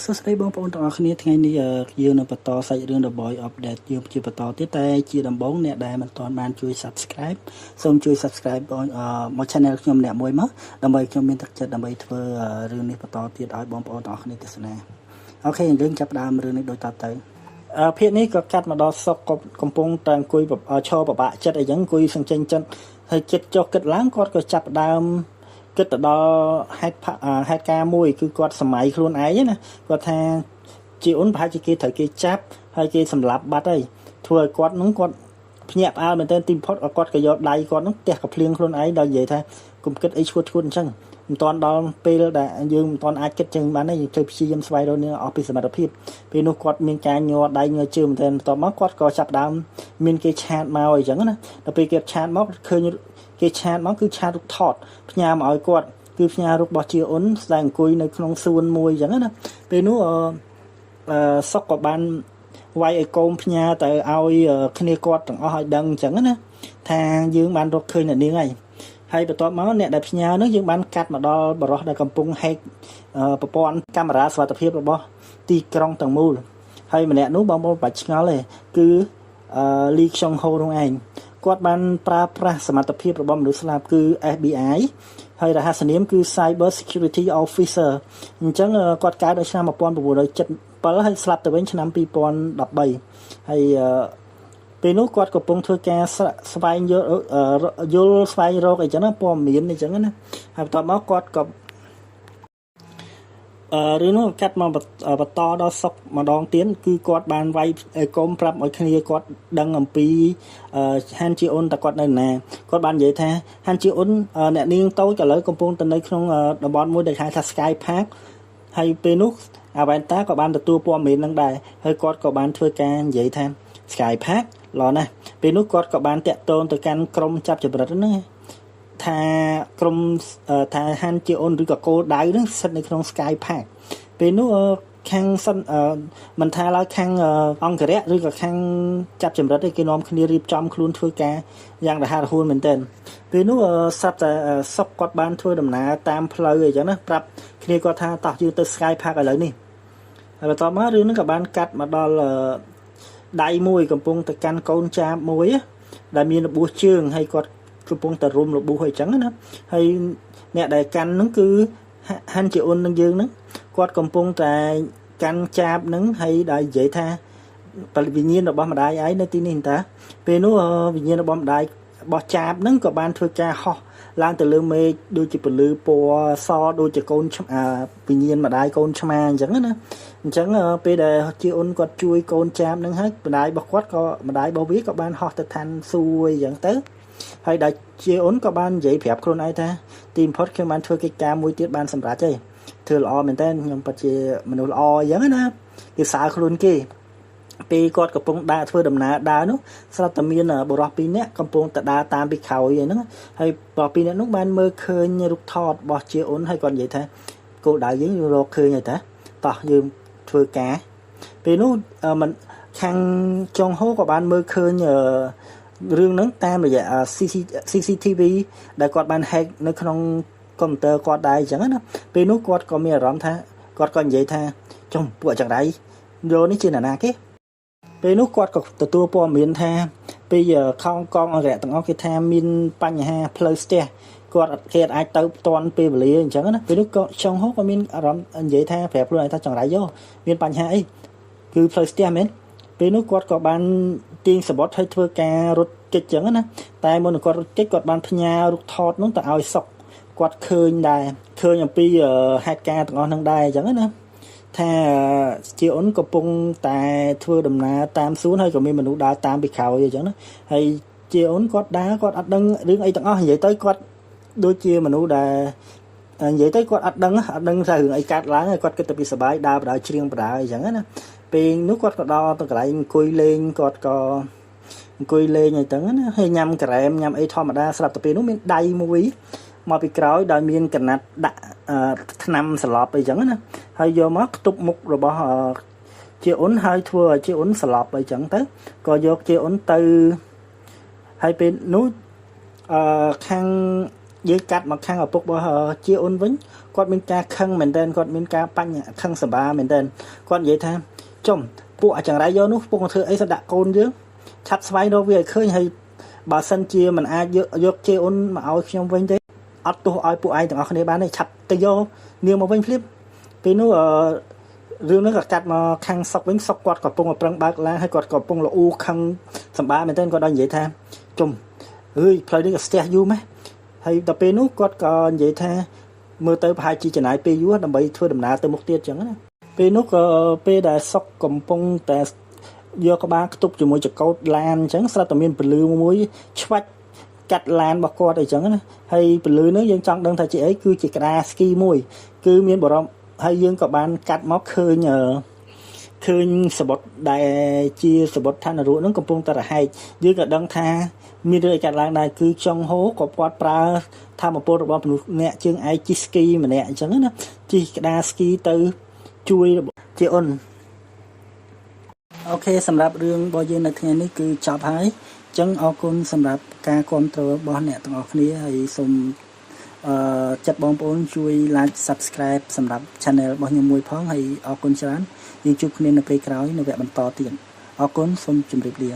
សួស្តីបងប្អូនទាំងអស់គ្នាថ្ងៃនេះយើងនឹងបន្តសាច់រឿង The Boy Update យើងជាបន្តទៀតតែជាដំបូងអ្នកដែលមិនទាន់បានជួយ Subscribe សូមជួយ Subscribe មក Channel ខ្ញុំម្នាក់មួយមកដើម្បីខ្ញុំមានទឹកចិត្តដើម្បីធ្វើរឿងនេះបន្តទៀតឲ្យបងប្អូនទាំងអស់គ្នាទស្សនាអូខេយើងចាប់ផ្ដើមរឿងនេះដូចតទៅភាគនេះក៏កាត់មកដល់សុកកំពុងតែអង្គុយឈរប្របាក់ចិត្តអីចឹងអង្គុយសង្ចេញចិត្តហើយចិត្តចុះគិតឡើងគាត់ក៏ចាប់ផ្ដើមគិតទៅដល់ហេតុការណ៍មួយគឺគាត់សម័យខ្លួនឯងណាគាត់ថាជាអូនប្រហែលជាគេត្រូវគេចាប់ហើយគេសម្លាប់បាត់ហើយធ្វើឲ្យគាត់នឹងគាត់ភ្ញាក់ផ្អើលមែនទែនទីបំផុតគាត់ក៏យកដៃគាត់នឹងទះកាភ្លៀងខ្លួនឯងដល់និយាយថាកុំគិតអីឈួតអញ្ចឹងមិនតាន់ដល់ពេលដែលយើងមិនតាន់អាចគិតចឹងបានទេយើងត្រូវព្យាយាមស្វែងរកនេះអស់ពីសមត្ថភាពពេលនោះគាត់មានការញ័រដៃញ័រជើងមែនទែនបន្ទាប់មកគាត់ក៏ចាប់ដើមមានគេឆាតមកអញ្ចឹងណាដល់ពេលគេឆាតមកឃើញគេឆាតមកគឺឆាតរូបថតផ្ញើមកឲ្យគាត់គឺផ្ញើរូបរបស់ជាអូនស្ដែងអង្គុយនៅក្នុងសួនមួយអញ្ចឹងណាពេលនោះសុកក៏បានវាយឲ្យកូនផ្ញើទៅឲ្យគ្នាគាត់ទាំងអស់ឲ្យដឹងអញ្ចឹងណាថាយើងបានរកឃើញអ្នកនាងហើយបន្ទាប់មកអ្នកដែលផ្ញើនោះយើងបានកាត់មកដល់បរិះដែលកំពុងហែកប្រព័ន្ធកាមេរ៉ាសុវត្ថិភាពរបស់ទីក្រុងទាំងមូលហើយម្នាក់នោះបងប្អូនបាច់ឆ្ងល់ទេគឺលីខ្សុងហូនោះឯងគាត់បានប្រើប្រាស់សមត្ថភាពរបស់មនុស្សស្លាប់គឺ FBI ហើយរហស្សនាមគឺ Cyber Security Officer អញ្ចឹងគាត់កើតនៅឆ្នាំ1977ហើយស្លាប់ទៅវិញឆ្នាំ2013ហើយពេលនោះគាត់កំពុងធ្វើការស្វែងយល់ស្វែងរកអីចឹងណាព័ត៌មានអីចឹងណាហើយបន្ទាប់មកគាត់ក៏រឿងនោះកាត់មកបន្តដល់សុកម្ដងទៀតគឺគាត់បានវាយកុំប្រាប់ឲ្យគ្នាគាត់ដឹងអំពីហានជីអ៊ុនតើគាត់នៅណាគាត់បាននិយាយថាហានជីអ៊ុនអ្នកនាងតូចឥឡូវកំពុងទៅនៅក្នុងតំបន់មួយដែលហៅថា Sky Park ហើយពេលនោះអាវ៉ែនតាក៏បានទទួលព័ត៌មាននឹងដែរហើយគាត់ក៏បានធ្វើការនិយាយថា Sky Park ល្អណាស់ពេលនោះគាត់ក៏បានតាក់ទងទៅកាន់ក្រុមចាប់ចម្រិតហ្នឹងថាក្រុមថាហានជាអូនឬក៏គោលដៅហ្នឹងស្ថិតនៅក្នុង Sky Park ពេលនោះខាងសិនមិនថាឡើយខាងអង្គរៈឬក៏ខាងចាប់ចម្រិតឯគេនាំគ្នារៀបចំខ្លួនធ្វើការយ៉ាងរហ័សរហួនមែនទែនពេលនោះស្រាប់តែសុកគាត់បានធ្វើដំណើរតាមផ្លូវអីចឹងណាប្រាប់គ្នាគាត់ថាតោះយើងទៅ Sky Park ឥឡូវនេះហើយបន្ទាប់មករឿងហ្នឹងក៏បានកាត់មកដល់ដៃមួយកំពុងទៅកាន់កូនចាបមួយដែលមានរបួសជើងហើយគាត់កំពុងតែរុំរបួសអីចឹងណាហើយអ្នកដែលកាន់ហ្នឹងគឺហាន់ជាអូននឹងយើងហ្នឹងគាត់កំពុងតែកាន់ចាបហ្នឹងហើយដែលនិយាយថាវិញ្ញាណរបស់ម្ដាយឯងនៅទីនេះតាពេលនោះវិញ្ញាណរបស់ម្ដាយរបស់ចាបហ្នឹងក៏បានធ្វើការហោះឡើងទៅលើមេឃដូចជាពលឺពណ៌សដូចជាកូនវិញ្ញាណម្ដាយកូនឆ្មាអញ្ចឹងណាអញ្ចឹងពេលដែលជាអូនគាត់ជួយកូនចាបហ្នឹងហើយម្ដាយរបស់គាត់ក៏ម្ដាយរបស់វាក៏បានហោះទៅឋានសួគ៌អញ្ចឹងទៅហើយដែលជាអូនក៏បាននិយាយប្រាប់ខ្លួនឯងថាទីបំផុតខ្ញុំបានធ្វើកិច្ចការមួយទៀតបានសម្រេចទេធ្វើល្អមែនតើខ្ញុំពិតជាមនុស្សល្អអញ្ចឹងណាគេសើខ្លួនគេពេលគាត់កំពុងដើរធ្វើដំណើរដើរនោះស្រាប់តែមានបុរស2នាក់កំពុងតែដើរតាមពីក្រោយហ្នឹងហើយបុរស2នាក់នោះបានមើលឃើញរូបថតរបស់ជាអូនហើយគាត់និយាយថាគោលដៅយើងរកឃើញហើយតាតោះយើងធ្វើការពេលនោះមិនខាងចុងហូក៏បានមើលឃើញរឿងហ្នឹងតាមរយៈ CCTV ដែលគាត់បាន hack នៅក្នុងកុំព្យូទ័រគាត់ដែរអញ្ចឹងណាពេលនោះគាត់ក៏មានអារម្មណ៍ថាគាត់ក៏និយាយថាចុះពួកចង្រៃយកនេះជាណាគេពេលនោះគាត់ក៏ទទួលព័ត៌មានថាពីកងអរិយទាំងអស់គេថាមានបញ្ហាផ្លូវស្ទះគាត់គេអាចទៅផ្ទាន់ពេលវេលាអញ្ចឹងណាពេលនោះក៏ចុងហូក៏មានអារម្មណ៍និយាយថាប្រាប់ខ្លួនឯងថាចង្រៃយកមានបញ្ហាអីគឺផ្លូវស្ទះមែនពេលនោះគាត់ក៏បានទាញសបុតឲ្យធ្វើការរត់គេចអញ្ចឹងណាតែមុននឹងគាត់រត់គេចគាត់បានផ្ញើរូបថតនោះទៅឲ្យសុកគាត់ឃើញដែរឃើញអំពីហេតុការណ៍ទាំងអស់ហ្នឹងដែរអញ្ចឹងណាថាជាអូនកំពុងតែធ្វើដំណើរតាមសួនហើយក៏មានមនុស្សដើរតាមពីក្រោយអញ្ចឹងណាហើយជាអូនគាត់ដើរគាត់អត់ដឹងរឿងអីទាំងអស់និយាយទៅគាត់ដូចជាមនុស្សដែលនិយាយទៅគាត់អត់ដឹងថារឿងអីកាត់ឡើងហើយគាត់គិតតែពីសុបាយដើរបដើច្រៀងបដើអញ្ចឹងណាពេលនោះគាត់ក៏ដល់ទៅកន្លែងអង្គុយលេងគាត់ក៏អង្គុយលេងអីចឹងណាហើយញ៉ាំក្រែមញ៉ាំអីធម្មតាស្រាប់តែពេលនោះមានដៃមួយមកពីក្រោយដោយមានកណាត់ដាក់ថ្នាំសន្លប់អីចឹងណាហើយយកមកខ្ទប់មុខរបស់ជាអូនហើយធ្វើឲ្យជាអូនស្លាប់អីចឹងទៅក៏យកជាអូនទៅហើយពេលនោះខាង យើងកាត់មកខាងឪពុករបស់ជាអូនវិញគាត់មានការខឹងមែនទែនគាត់មានការបញ្ហាខឹងសម្បាមែនទែនគាត់និយាយថាចំពួកអាចង្រៃយកនោះពួកធ្វើអីសដាក់កូនយើងឆាប់ស្វែងរកវាឲ្យឃើញហើយបើសិនជាមិនអាចយកជាអូនមកឲ្យខ្ញុំវិញទេអត់ទោះឲ្យពួកឯងទាំងអស់គ្នាបានទេឆាប់ទៅយកនាងមកវិញភ្លាមពេលនោះរឿងហ្នឹងក៏កាត់មកខាងសុកវិញសុកគាត់កំពុងប្រឹងបើកឡានហើយគាត់កំពុងលូខឹងសម្បាមែនទែនគាត់ដល់និយាយថាចំអើយផ្លូវនេះក៏ស្ទះយូរម៉េះហើយដល់ពេលនោះគាត់ក៏និយាយថាមើលទៅប្រហែលជាចំណាយពេលយូរដើម្បីធ្វើដំណើរទៅមុខទៀតអញ្ចឹងណាពេលនោះក៏ពេលដែលសុកកំពុងតែយកក្បាលខ្ទប់ជាមួយចកោតឡានអញ្ចឹងស្រាប់តែមានពលឺមួយឆ្វាច់កាត់ឡានរបស់គាត់អីចឹងណាហើយពលឺនោះយើងចង់ដឹងថាជាអីគឺជាក្តារស្គីមួយគឺមានបរមហើយយើងក៏បានកាត់មកឃើញសបុតដែលជាសបុតឋានរុហ្នឹងកំពុងតែរហែកយើងក៏ដឹងថាមានរឿងអីកើតឡើងដែរគឺចុងហូក៏គាត់ប្រើធម្មពលរបស់មនុស្សអ្នកជើងឯកជិះស្គីម្នាក់អញ្ចឹងណាជិះក្តារស្គីទៅជួយជាអូនអូខេសម្រាប់រឿងរបស់យើងនៅថ្ងៃនេះគឺចប់ហើយអញ្ចឹងអរគុណសម្រាប់ការគ្រប់គ្រងរបស់អ្នកទាំងអស់គ្នាហើយសូមចាត់បងប្អូនជួយ like subscribe សម្រាប់ channel របស់ខ្ញុំមួយផងហើយអរគុណច្រើនយើងជួបគ្នានៅពេលក្រោយនៅវគ្គបន្តទៀតអរគុណសូមជម្រាបលា